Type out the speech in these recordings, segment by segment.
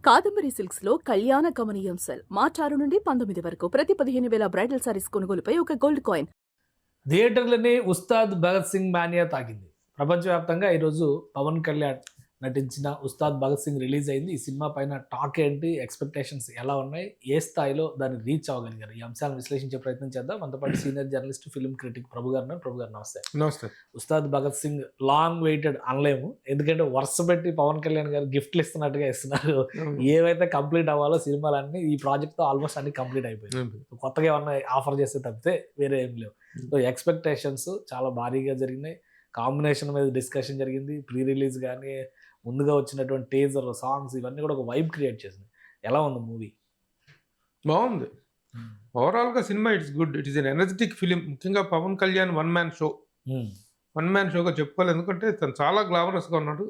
Kadambari silks లో కళ్యాణ గమనీయం cell మార్చి 6 నుండి 19 వరకు ప్రతి 15,000 బ్రైడల్ సారీస్ కొనుగోలుపై ఒక గోల్డ్ కాయిన్. థియేటర్లని ఉస్తాద్ భగత్ సింగ్ మానియా తాకింది. ప్రపంచవ్యాప్తంగా ఈరోజు పవన్ కళ్యాణ్ నటించిన ఉస్తాద్ భగత్ సింగ్ రిలీజ్ అయింది. ఈ సినిమా పైన టాక్ ఏంటి, ఎక్స్పెక్టేషన్స్ ఎలా ఉన్నాయి, ఏ స్థాయిలో దాన్ని రీచ్ అవ్వగలిగారు, ఈ అంశాలను విశ్లేషించే ప్రయత్నం చేద్దాం. మనతో పాటు సీనియర్ జర్నలిస్ట్, ఫిల్మ్ క్రిటిక్ ప్రభు గారు ఉన్నారు. ప్రభు గారు నమస్తే. నమస్తే. ఉస్తాద్ భగత్ సింగ్ లాంగ్ వెయిటెడ్ అనలేము, ఎందుకంటే వరుస పెట్టి పవన్ కళ్యాణ్ గారు గిఫ్ట్లు ఇస్తున్నట్టుగా ఇస్తున్నారు. ఏవైతే కంప్లీట్ అవ్వాలో సినిమాలన్నీ ఈ ప్రాజెక్ట్తో ఆల్మోస్ట్ అన్ని కంప్లీట్ అయిపోయింది. కొత్తగా ఏమన్నా ఆఫర్ చేస్తే తప్పితే వేరే ఏం లేవు. సో ఎక్స్పెక్టేషన్స్ చాలా భారీగా జరిగినాయి. కాంబినేషన్ మీద డిస్కషన్ జరిగింది. ప్రీ రిలీజ్ కానీ ముందుగా వచ్చినటువంటి టీజర్, సాంగ్స్ ఇవన్నీ కూడా ఒక వైబ్ క్రియేట్ చేసింది. ఎలా ఉంది మూవీ? బాగుంది. ఓవరాల్గా సినిమా it's good. It is an energetic film. ముఖ్యంగా పవన్ కళ్యాణ్ వన్ మ్యాన్ షోగా చెప్పుకోవాలి. ఎందుకంటే తను చాలా గ్లామరస్గా ఉన్నాడు,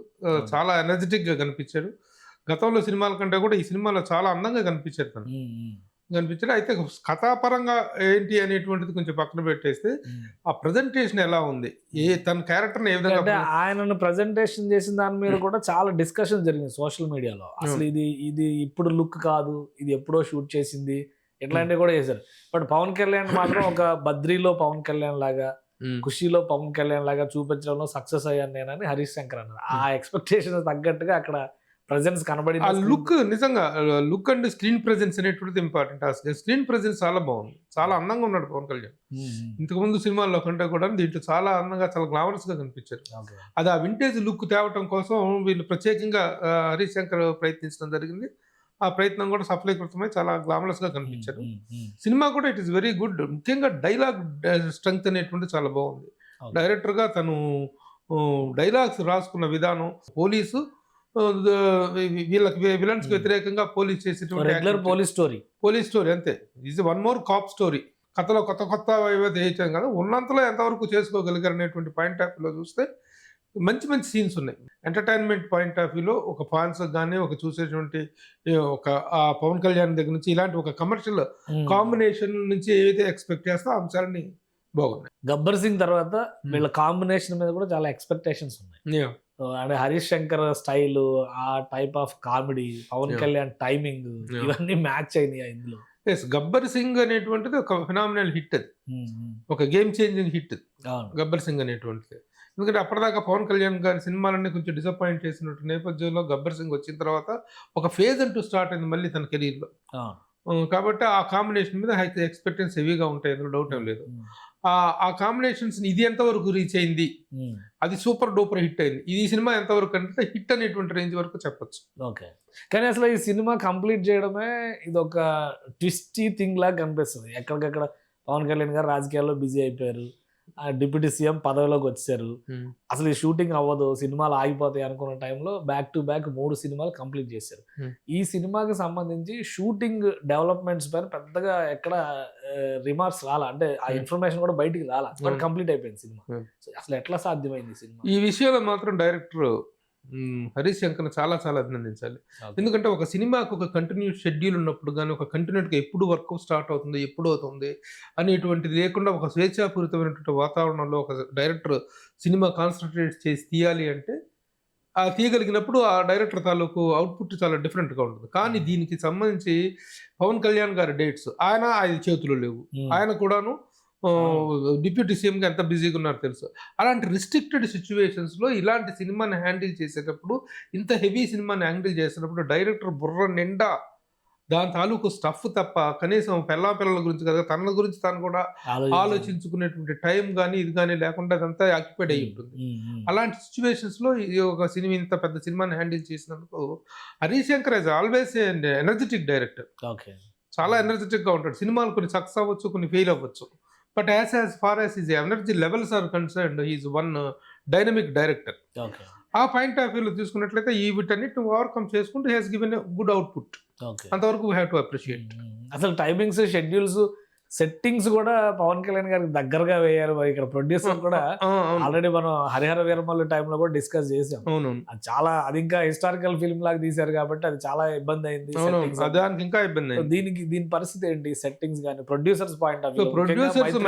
చాలా ఎనర్జెటిక్గా కనిపించాడు. గతంలో సినిమాల కంటే కూడా ఈ సినిమాలో చాలా అందంగా కనిపించాడు. అయితే కథాపరంగా ఏంటి అనేటువంటిది కొంచెం పక్కన పెట్టేస్తే ఆ ప్రజెంటేషన్ ఎలా ఉంది, తన క్యారెక్టర్ని ఏ విధంగా ఆయనను ప్రజెంటేషన్ చేసిన దాని మీద కూడా చాలా డిస్కషన్ జరిగింది సోషల్ మీడియాలో. అసలు ఇది ఇప్పుడు లుక్ కాదు, ఇది ఎప్పుడో షూట్ చేసింది, ఇట్లాంటివి కూడా చేశారు. బట్ పవన్ కళ్యాణ్ మాత్రం ఒక బద్రీలో పవన్ కళ్యాణ్ లాగా, ఖుషీలో పవన్ కళ్యాణ్ లాగా చూపించడంలో సక్సెస్ అయ్యాను నేనని హరీష్ శంకర్ అన్నారు. ఆ ఎక్స్పెక్టేషన్ తగ్గట్టుగా అక్కడ ప్రెజెన్స్ కనబడి, ఆ లుక్ నిజంగా లుక్ అండ్ స్క్రీన్ ప్రెజెన్స్ అనేటువంటిది ఇంపార్టెంట్. ఆ స్క్రీన్ ప్రెజెన్స్ చాలా బాగుంది, చాలా అందంగా ఉన్నాడు పవన్ కళ్యాణ్. ఇంతకుముందు సినిమాల్లో కంటే కూడా దీంట్లో చాలా అందంగా, చాలా గ్లామరస్ గా కనిపించారు. అది ఆ వింటేజ్ లుక్ తేవటం కోసం వీళ్ళు ప్రత్యేకంగా హరీష్ శంకర్ ప్రయత్నించడం జరిగింది. ఆ ప్రయత్నం కూడా సఫలీకృతమై చాలా గ్లామరస్ గా కనిపించారు. సినిమా కూడా ఇట్ ఈస్ వెరీ గుడ్. ముఖ్యంగా డైలాగ్ స్ట్రెంగ్త్ అనేటువంటి చాలా బాగుంది. డైరెక్టర్ గా తను డైలాగ్స్ రాసుకున్న విధానం, పోలీసు వీళ్ళకి విలన్స్ వ్యతిరేకంగా పోలీస్ చేసేటువంటి పోలీస్ స్టోరీ అంతే. Is one more cop story. కథలో కొత్త ఏవైతే వేయించాం కదా, ఉన్నంతలో ఎంతవరకు చేసుకోగలిగారు అనేటువంటి పాయింట్ ఆఫ్ వ్యూలో చూస్తే మంచి సీన్స్ ఉన్నాయి. ఎంటర్టైన్మెంట్ పాయింట్ ఆఫ్ వ్యూలో ఒక ఫ్యాన్స్ కానీ, ఒక చూసేటువంటి ఒక పవన్ కళ్యాణ్ దగ్గర నుంచి ఇలాంటి ఒక కమర్షియల్ కాంబినేషన్ నుంచి ఏవైతే ఎక్స్పెక్ట్ చేస్తా అంశాలని బాగున్నాయి. గబ్బర్ సింగ్ తర్వాత వీళ్ళ కాంబినేషన్ మీద కూడా చాలా ఎక్స్పెక్టేషన్స్ ఉన్నాయి. అంటే హరీష్ శంకర్ స్టైల్, ఆ type of comedy, Pawan Kalyan timing, ఇవన్నీ మ్యాచ్ అయినాయి ఇందులో. గబ్బర్ సింగ్ అనేటువంటిది ఒక ఫినామినల్ హిట్. అది ఒక game changing hit Gabbar Singh అనేటువంటిది. ఎందుకంటే అప్పటిదాకా పవన్ కళ్యాణ్ గారి సినిమాలన్నీ కొంచెం డిసప్పాయింట్ చేసినట్టు నేపథ్యంలో గబ్బర్ సింగ్ వచ్చిన తర్వాత ఒక ఫేజ్ అంటూ స్టార్ట్ అయింది మళ్ళీ తన కెరీర్లో. కాబట్టి ఆ కాంబినేషన్ మీద ఎక్స్పెక్టెన్స్ హెవీగా ఉంటాయి, అందులో డౌట్ ఏం లేదు. ఆ కాంబినేషన్స్ ఇది ఎంతవరకు రీచ్ అయింది, అది సూపర్ డూపర్ హిట్ అయింది. ఈ సినిమా ఎంతవరకు అంటే హిట్ అనేటువంటి రేంజ్ వరకు చెప్పొచ్చు. ఓకే, కానీ అసలు ఈ సినిమా కంప్లీట్ చేయడమే ఇది ఒక ట్విస్టీ థింగ్ లాగా కనిపిస్తుంది. ఎక్కడికక్కడ పవన్ కళ్యాణ్ గారు రాజకీయాల్లో బిజీ అయిపోయారు, డిప్యూటీ సీఎం పదవిలోకి వచ్చారు. అసలు ఈ షూటింగ్ అవ్వదు, సినిమాలు ఆగిపోతాయి అనుకున్న టైంలో బ్యాక్ టు బ్యాక్ 3 సినిమాలు కంప్లీట్ చేశారు. ఈ సినిమాకి సంబంధించి షూటింగ్ డెవలప్మెంట్స్ పైన పెద్దగా ఎక్కడ రిమార్క్స్ రాలా, అంటే ఆ ఇన్ఫర్మేషన్ కూడా బయటికి రాలా, బట్ కంప్లీట్ అయిపోయింది సినిమా. అసలు ఎట్లా సాధ్యమైంది సినిమా? ఈ విషయంలో మాత్రం డైరెక్టర్ హరీష్ శంకర్ని చాలా అభినందించాలి. ఎందుకంటే ఒక సినిమాకు ఒక కంటిన్యూస్ షెడ్యూల్ ఉన్నప్పుడు కానీ, ఒక కంటిన్యూట్గా ఎప్పుడు వర్క్ స్టార్ట్ అవుతుంది, ఎప్పుడు అవుతుంది అనేటువంటిది లేకుండా ఒక స్వేచ్ఛాపూరితమైనటువంటి వాతావరణంలో ఒక డైరెక్టర్ సినిమా కాన్సన్ట్రేట్ చేసి తీయాలి అంటే ఆ తీయగలిగినప్పుడు ఆ డైరెక్టర్ తాలూకు అవుట్పుట్ చాలా డిఫరెంట్గా ఉంటుంది. కానీ దీనికి సంబంధించి పవన్ కళ్యాణ్ గారి డేట్స్ ఆయన చేతులు లేవు. ఆయన కూడాను డిప్యూటీ సీఎంగా ఎంత బిజీగా ఉన్నారో తెలుసు. అలాంటి రిస్ట్రిక్టెడ్ సిచ్యువేషన్స్లో ఇలాంటి సినిమాని హ్యాండిల్ చేసేటప్పుడు, ఇంత హెవీ సినిమాని హ్యాండిల్ చేసేటప్పుడు డైరెక్టర్ బుర్ర నిండా దాని తాలూకు స్టఫ్ తప్ప కనీసం పిల్లల గురించి కదా, తన గురించి తను కూడా ఆలోచించుకునేటువంటి టైం కానీ ఇది కానీ లేకుండా అదంతా ఆక్యుపైడ్ అయ్యి ఉంటుంది. అలాంటి సిచ్యువేషన్స్లో ఒక సినిమా, ఇంత పెద్ద సినిమాని హ్యాండిల్ చేసినందుకు Harish Shankar is always energetic director. చాలా ఎనర్జెటిక్గా ఉంటాడు. సినిమాలు కొన్ని సక్సెస్ అవ్వచ్చు, కొన్ని ఫెయిల్ అవ్వచ్చు. But as far as his energy levels are concerned, he is one dynamic director. ఆ పాయింట్ ఆఫ్ వ్యూలో తీసుకున్నట్లయితే ఈ వీటన్నిటిని ఓవర్కమ్ చేసుకుంటూ he's given a good output. అంతవరకు వీ హ్యావ్ టు అప్రిషియేట్. అసలు టైమింగ్స్, షెడ్యూల్స్, సెట్టింగ్స్ కూడా పవన్ కళ్యాణ్ గారికి దగ్గరగా వేయారు. ఇక్కడ ప్రొడ్యూసర్ కూడా ఆల్రెడీ మనం హరిహర వీరమల్లు టైంలో కూడా డిస్కస్ చేసాం. అది చాలా, అది ఇంకా హిస్టారికల్ ఫిల్మ్ లాగా తీశారు కాబట్టి అది చాలా ఇబ్బంది అయింది. దానికి ఇంకా ఇబ్బంది. దీని పరిస్థితి ఏంటి, సెట్టింగ్స్ కానీ producers point of view? Producers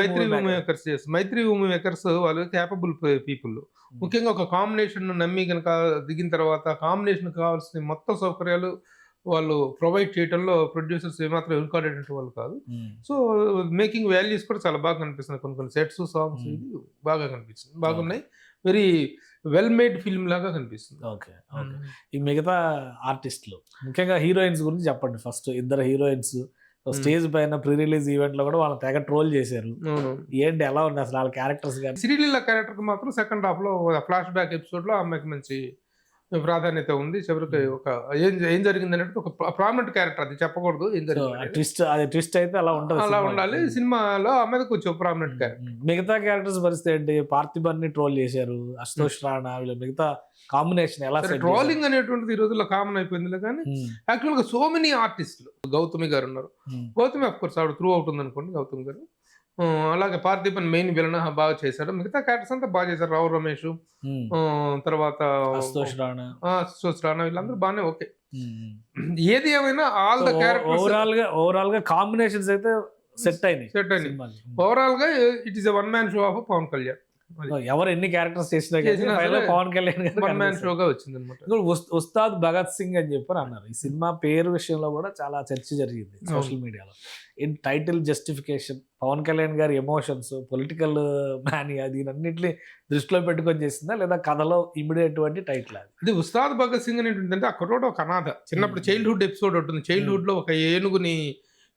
Mythri movie makers వాళ్ళు క్యాపబుల్ పీపుల్. ముఖ్యంగా ఒక కాంబినేషన్ నమ్మి కనుక దిగిన తర్వాత కాంబినేషన్ కావాల్సిన మొత్తం సౌకర్యాలు వాళ్ళు ప్రొవైడ్ చేయడంలో ప్రొడ్యూసర్స్ ఏమాత్రం వెనుకాడేటువంటి వాళ్ళు కాదు. సో మేకింగ్ వాల్యూస్ కూడా చాలా బాగా కనిపిస్తున్నాయి. కొన్ని సెట్స్, సాంగ్స్ ఇది బాగా కనిపిస్తుంది, బాగున్నాయి. వెరీ వెల్ మేడ్ ఫిల్మ్ లాగా కనిపిస్తుంది. Okay okay. ఈ మిగతా ఆర్టిస్టులు ముఖ్యంగా హీరోయిన్స్ గురించి చెప్పండి. ఫస్ట్ ఇద్దరు హీరోయిన్స్ స్టేజ్ పైన ప్రీ రిలీజ్ ఈవెంట్ లో కూడా వాళ్ళ తెగ ట్రోల్ చేశారు. ఏంటి ఎలా ఉంది అసలు వాళ్ళ క్యారెక్టర్స్ కానీ? శ్రీలీల క్యారెక్టర్ మాత్రం సెకండ్ హాఫ్ లో ఫ్లాష్ బ్యాక్ ఎపిసోడ్ లో ఆమెకి మంచి ప్రాధాన్యత ఉంది. చివరికి ఒక ఏం జరిగింది అనేది ఒక ప్రామినెంట్ క్యారెక్టర్, అది చెప్పకూడదు ఏం జరిగింది. ట్విస్ట్, అది ట్విస్ట్ అయితే అలా ఉంటుంది, అలా ఉండాలి సినిమాలో. ఆమె కొంచెం ప్రామినెంట్ క్యారెక్టర్. మిగతా క్యారెక్టర్స్ పరిస్థితి ఏంటి? పార్థిబన్ ని ట్రోల్ చేశారు, అశుతోష్ రాణా, వీళ్ళ మిగతా కాంబినేషన్ ఎలా? ట్రోలింగ్ అనేటువంటిది ఈ రోజుల్లో కామన్ అయిపోయింది. కానీ యాక్చువల్ గా సో మెనీ ఆర్టిస్టులు, గౌతమి గారు ఉన్నారు. గౌతమి ఆఫ్ కోర్స్ ఆవిడ త్రూ అవుతుంది అనుకోండి, గౌతమి గారు. అలాగే పార్థిబన్ మెయిన్ విలన్ బాగా చేశారు. మిగతా క్యారెక్టర్స్ అంతా బాగా చేశారు. రావు రమేష్, తర్వాత అశుతోష్ రాణా, వీళ్ళందరూ బాగానే ఓకే. ఏది ఏమైనా ఆల్ ద క్యారెక్టర్స్ ఓవరాల్ గా కాంబినేషన్స్ అయితే సెట్ అయినాయి. ఓవరాల్ గా it is one man show of Pawan Kalyan. ఎవరు ఎన్ని క్యారెక్టర్స్ చేసినా పవన్ కళ్యాణ్ వన్ మ్యాన్ షోగా వచ్చింది అనమాట. ఉస్తాద్ భగత్ సింగ్ అని చెప్పి అన్నారు. ఈ సినిమా పేరు విషయంలో కూడా చాలా చర్చ జరిగింది సోషల్ మీడియాలో. In title justification, Pawan Kalyan గారి ఎమోషన్స్, పొలిటికల్ మ్యానియా, దీనన్నింటినీ దృష్టిలో పెట్టుకొని చేసిందా లేదా కథలో ఇమిడియట్ టైటిల్? అది ఉస్తాద్ భగత్ సింగ్ అని ఏంటంటే అక్కడ ఒక అనాథ. చిన్నప్పుడు చైల్డ్హుడ్ ఎపిసోడ్ ఉంటుంది. చైల్డ్హుడ్ లో ఒక ఏనుగుని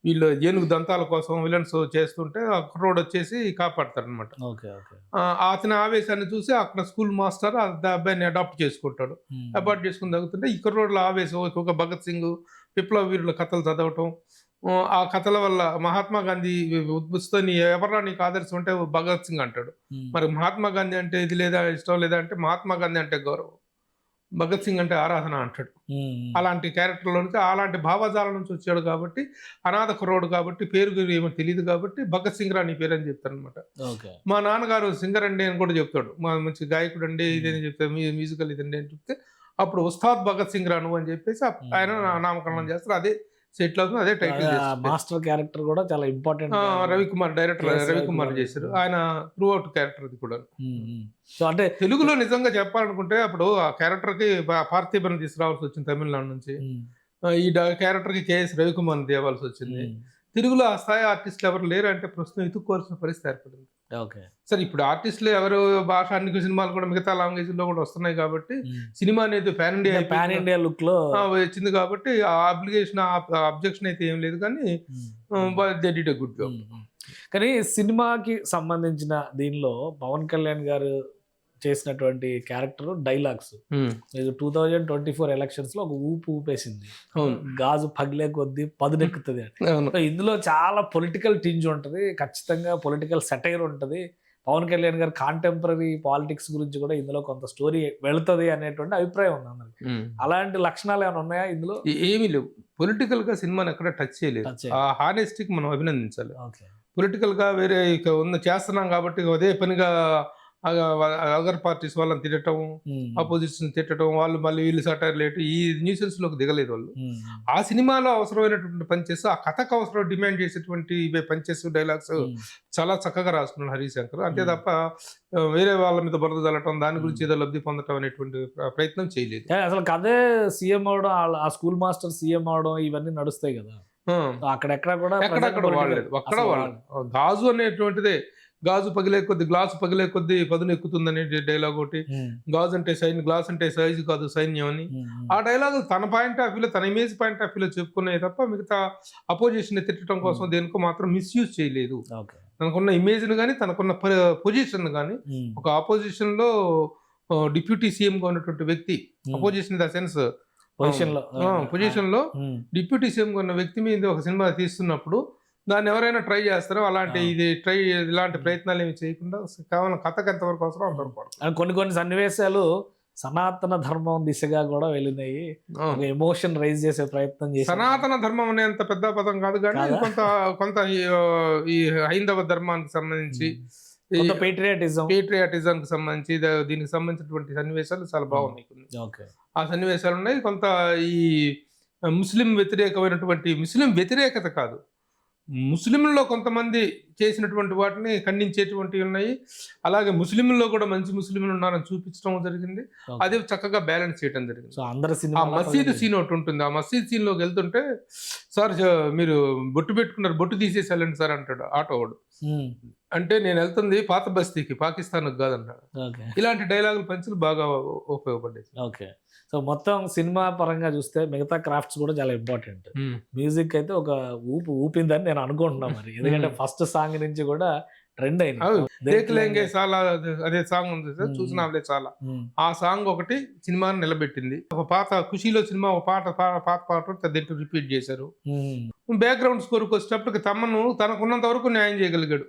వీళ్ళు ఏనుగు దంతాల కోసం విలన్స్ చేస్తుంటే కుర్రోడు వచ్చేసి కాపాడతాడు అనమాట. అతని ఆవేశాన్ని చూసి అక్కడ స్కూల్ మాస్టర్ అబ్బాయిని అడాప్ట్ చేసుకుంటాడు. అడాప్ట్ చేసుకుని తగ్గుతుంటే ఈ కుర్రోడ్ల ఆవేశం, ఒక భగత్ సింగ్ విప్లవ వీరుల కథలు చదవటం, ఆ కథల వల్ల మహాత్మా గాంధీ ఉద్భుస్తని ఎవరా నీకు ఆదర్శం అంటే భగత్ సింగ్ అంటాడు. మరి మహాత్మా గాంధీ అంటే ఇది లేదా, ఇష్టం లేదా అంటే మహాత్మా గాంధీ అంటే గౌరవం, భగత్ సింగ్ అంటే ఆరాధన అంటాడు. అలాంటి క్యారెక్టర్లో నుంచి, అలాంటి భావజాలం నుంచి వచ్చాడు కాబట్టి, అనాథ కుర్రోడు కాబట్టి, పేరు ఏమో తెలియదు కాబట్టి భగత్ సింగ్ రా నీ పేరు అని చెప్తాడు అనమాట. మా నాన్నగారు సింగర్ అండి అని కూడా చెప్తాడు, మా మంచి గాయకుడు అండి ఇదని చెప్తాడు, మ్యూజికల్ ఇదండి అని చెప్తే అప్పుడు ఉస్తాద్ భగత్ సింగ్ రా నువ్వు అని చెప్పేసి ఆయన నామకరణం చేస్తారు. అదే సెటిల్ అవుతుంది, అదే టైటిల్. మాస్టర్ క్యారెక్టర్ కూడా చాలా ఇంపార్టెంట్. రవికుమార్, డైరెక్టర్ రవికుమార్ చేశారు. ఆయన త్రూ అవుట్ క్యారెక్టర్ అది కూడా. సో అంటే తెలుగులో నిజంగా చెప్పాలనుకుంటే అప్పుడు ఆ క్యారెక్టర్ కి పార్థిబన్ తీసుకురావాల్సి వచ్చింది తమిళనాడు నుంచి. ఈ క్యారెక్టర్ కి కేఎస్ రవికుమార్ తేవాల్సి వచ్చింది. తెలుగులో ఆ స్థాయి ఆర్టిస్టులు ఎవరు లేరు అంటే ప్రస్తుతం ఎత్తుక్కోవాల్సిన పరిస్థితి ఏర్పడింది. సరే ఇప్పుడు ఆర్టిస్టులు ఎవరు భాష అన్ని సినిమాలు కూడా మిగతా లాంగ్వేజ్ లో కూడా వస్తున్నాయి కాబట్టి సినిమా అనేది పాన్ ఇండియా లుక్ లో వచ్చింది కాబట్టి ఆ అబ్జెక్షన్ అయితే ఏం లేదు. కానీ they did a good job. కానీ సినిమాకి సంబంధించిన దీనిలో పవన్ కళ్యాణ్ గారు చేసినటువంటి క్యారెక్టర్ డైలాగ్స్ 2024 ఎలక్షన్స్ లో ఒక ఊపేసింది. గాజు పగిలే కొద్దీ పదునెక్కుతుంది అంటే ఇందులో చాలా పొలిటికల్ టింజ్ ఉంటుంది, ఖచ్చితంగా పొలిటికల్ సెటైర్ ఉంటుంది. పవన్ కళ్యాణ్ గారు కాంటెంపరీ పాలిటిక్స్ గురించి కూడా ఇందులో కొంత స్టోరీ వెళుతుంది అనేటువంటి అభిప్రాయం ఉంది అందరికి. అలాంటి లక్షణాలు ఏమైనా ఉన్నాయా ఇందులో? ఏమీ లేవు. పొలిటికల్ గా సినిమాని ఎక్కడ టచ్ చేయలేదు. ఆ హానెస్టీకి మనం అభినందించాలి. పొలిటికల్ గా వేరే చేస్తున్నాం కాబట్టి అదే పనిగా అదర్ పార్టీస్ వాళ్ళని తిట్టడం, అపోజిషన్ తిట్టడం, వాళ్ళు మళ్ళీ వీళ్ళు సటైర్ లేటు, ఈ న్యూసెన్స్ లోకి దిగలేదు వాళ్ళు. ఆ సినిమాలో అవసరమైనటువంటి పనిచేసి, ఆ కథకు అవసరం డిమాండ్ చేసేటువంటి పనిచేసి డైలాగ్స్ చాలా చక్కగా రాసుకున్నాడు హరిశంకర్. అంతే తప్ప వేరే వాళ్ళ మీద బురద చల్లటం, దాని గురించి ఏదో లబ్ధి పొందటం అనేటువంటి ప్రయత్నం చేయలేదు. అసలు కథే సీఎం అవడం, ఆ స్కూల్ మాస్టర్ సీఎం అవడం ఇవన్నీ నడుస్తాయి కదా. అక్కడెక్కడ కూడా ఎక్కడక్కడ వాడలేదు. అక్కడ వాళ్ళు గాజు అనేటువంటిదే, గాజు పగిలే కొద్ది గ్లాసు పగిలే కొద్ది పదును ఎక్కుతుందనే డైలాగ్ ఒకటి. గాజు అంటే గ్లాస్ అంటే సైజు కాదు సైన్యం అని. ఆ డైలాగ్ తన పాయింట్ ఆఫ్ వ్యూలో, తన ఇమేజ్ పాయింట్ ఆఫ్ వ్యూలో చెప్పుకున్నాయి తప్ప మిగతా అపోజిషన్ తిట్టడం కోసం దేనికో మాత్రం మిస్యూజ్ చేయలేదు. తనకున్న ఇమేజ్ ని కానీ, తనకున్న పొజిషన్ కానీ, ఒక ఆపోజిషన్ లో డిప్యూటీ సీఎం గా ఉన్నటువంటి వ్యక్తి, opposition in the sense position లో డిప్యూటీ సీఎం గా ఉన్న వ్యక్తి మీద ఒక సినిమా తీస్తున్నప్పుడు దాన్ని ఎవరైనా ట్రై చేస్తారో అలాంటి ఇలాంటి ప్రయత్నాలు ఏమి చేయకుండా కేవలం కథకు ఎంతవరకు అవసరం అంతవరకు. కొన్ని సన్నివేశాలు సనాతన ధర్మం దిశగా కూడా వెళ్ళినాయి, ఎమోషన్ రైజ్ చేసే ప్రయత్నం చేసి. సనాతన ధర్మం అనేంత పెద్ద పదం కాదు కానీ కొంత ఈ హైందవ ధర్మానికి సంబంధించి, పేట్రియాటిజం కి సంబంధించి, దీనికి సంబంధించినటువంటి సన్నివేశాలు చాలా బాగున్నాయి. ఆ సన్నివేశాలు ఉన్నాయి. కొంత ఈ ముస్లిం వ్యతిరేకమైనటువంటి, ముస్లిం వ్యతిరేకత కాదు, ముస్లింల్లో కొంతమంది చేసినటువంటి వాటిని ఖండించేటువంటివి ఉన్నాయి. అలాగే ముస్లింల్లో కూడా మంచి ముస్లింలు ఉన్నారని చూపించడం జరిగింది. అదే చక్కగా బ్యాలెన్స్ చేయడం జరిగింది. సో అందరు ఆ సినిమా మసీదు సీన్ ఒకటి ఉంటుంది. ఆ మసీదు సీన్లోకి వెళ్తుంటే సార్ మీరు బొట్టు పెట్టుకున్నారు, బొట్టు తీసేసి వెళ్ళండి సార్ అంటాడు ఆటో వాడు. అంటే నేను వెళ్తుంది పాత బస్తీకి, పాకిస్తాన్కి కాదన్నాడు. ఓకే ఇలాంటి డైలాగులు పంచులు బాగా ఉపయోగపడ్డాయి. ఓకే. సో మొత్తం సినిమా పరంగా చూస్తే మిగతా క్రాఫ్ట్స్ కూడా చాలా ఇంపార్టెంట్. మ్యూజిక్ అయితే ఒక ఊపిందని నేను అనుకుంటున్నాను మరి, ఎందుకంటే ఫస్ట్ సాంగ్ నుంచి కూడా ట్రెండ్ అయింది. దేఖలేంగే చాలా అదే సాంగ్ ఉంది సార్, చూసినాంలే చాలా. ఆ సాంగ్ ఒకటి సినిమాని నిలబెట్టింది. ఒక పాత ఖుషీలో సినిమా ఒక పాట దీంట్లో రిపీట్ చేశారు. బ్యాక్గ్రౌండ్ స్కోర్కి వచ్చేటప్పటికి తమను తనకున్నంత వరకు న్యాయం చేయగలిగాడు.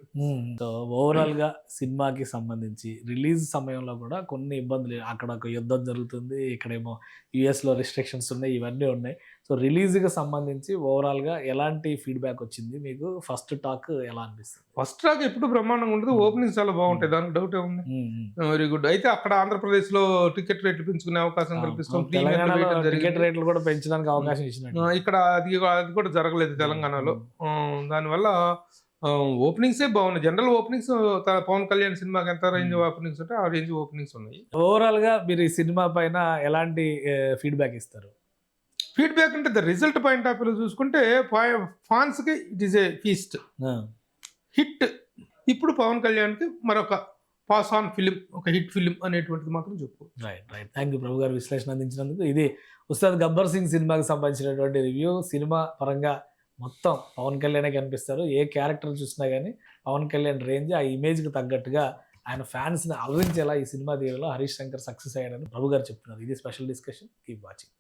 సో ఓవరాల్ గా సినిమాకి సంబంధించి రిలీజ్ సమయంలో కూడా కొన్ని ఇబ్బందులు, అక్కడ ఒక యుద్ధం జరుగుతుంది, ఇక్కడేమో యుఎస్ లో రిస్ట్రిక్షన్స్ ఉన్నాయి, ఇవన్నీ ఉన్నాయి. సో రిలీజ్ కి సంబంధించి ఓవరాల్ గా ఎలాంటి ఫీడ్బ్యాక్ వచ్చింది మీకు? ఫస్ట్ టాక్ ఎలా అనిపిస్తుంది? ఫస్ట్ ట్రాక్ ఎప్పుడు బ్రహ్మాండంగా ఉంటుంది, ఓపెనింగ్ చాలా బాగుంటాయి, దానికి డౌట్ ఏముంది. Very good. అయితే అక్కడ ఆంధ్రప్రదేశ్ లో టికెట్ రేట్లు పెంచుకునే అవకాశం కల్పిస్తాం, తెలంగాణలో టికెట్ రేట్లు కూడా పెంచడానికి అవకాశం ఇచ్చినట్టు. ఇక్కడ అది కూడా జరగలేదు తెలంగాణలో. దానివల్ల ఓపెనింగ్సే బాగున్నాయి. జనరల్ ఓపెనింగ్స్ పవన్ కళ్యాణ్ సినిమాకి ఎంత రేంజ్ ఓపెనింగ్స్ ఉంటే ఆ రేంజ్ ఓపెనింగ్స్ ఉన్నాయి. ఓవరాల్ గా మీరు ఈ సినిమా పైన ఎలాంటి ఫీడ్బ్యాక్ ఇస్తారు? ఫీడ్బ్యాక్ అంటే the result point of view చూసుకుంటే ఫాన్స్ కి it is a feast hit. ఇప్పుడు పవన్ కళ్యాణ్ కి మరొక పాస్ ఆన్ ఫిలిం, ఒక హిట్ ఫిలిం అనేటువంటిది మాత్రం చెప్పు. రైట్. థ్యాంక్ యూ ప్రభు గారు విశ్లేషణ అందించినందుకు. ఇది ఉస్తాద్ గబ్బర్ సింగ్ సినిమాకి సంబంధించినటువంటి రివ్యూ. సినిమా పరంగా మొత్తం పవన్ కళ్యాణ్ కనిపిస్తారు. ఏ క్యారెక్టర్ చూసినా కానీ పవన్ కళ్యాణ్ రేంజ్, ఆ ఇమేజ్కి తగ్గట్టుగా ఆయన ఫ్యాన్స్ని అలరించేలా ఈ సినిమా తీయడంలో హరీష్ శంకర్ సక్సెస్ అయ్యాడని ప్రభు గారు చెప్తున్నారు. ఇది స్పెషల్ డిస్కషన్. Keep watching.